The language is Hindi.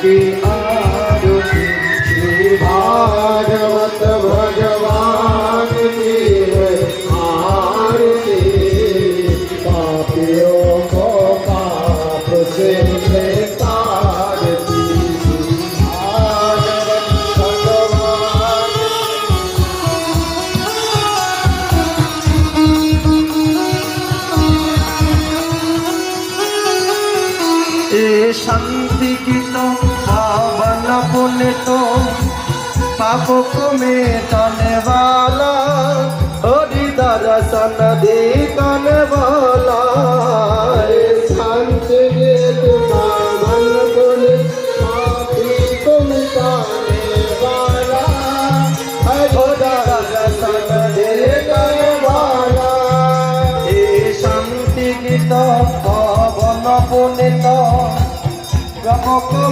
की आरती। श्री भागवत भगवान की आरती। पापियों को पाप से तारती। भागवत भगवान ए शांति की तो पावन पुनित पाप को मिटाने वाला, हरि दर्शन दिखाने वाला। शांति की तो पावन पुनित पापी को मिटाने वाला, हरि दर्शन दिखाने वाला। ए शांति की तो पावन पुनित पाप को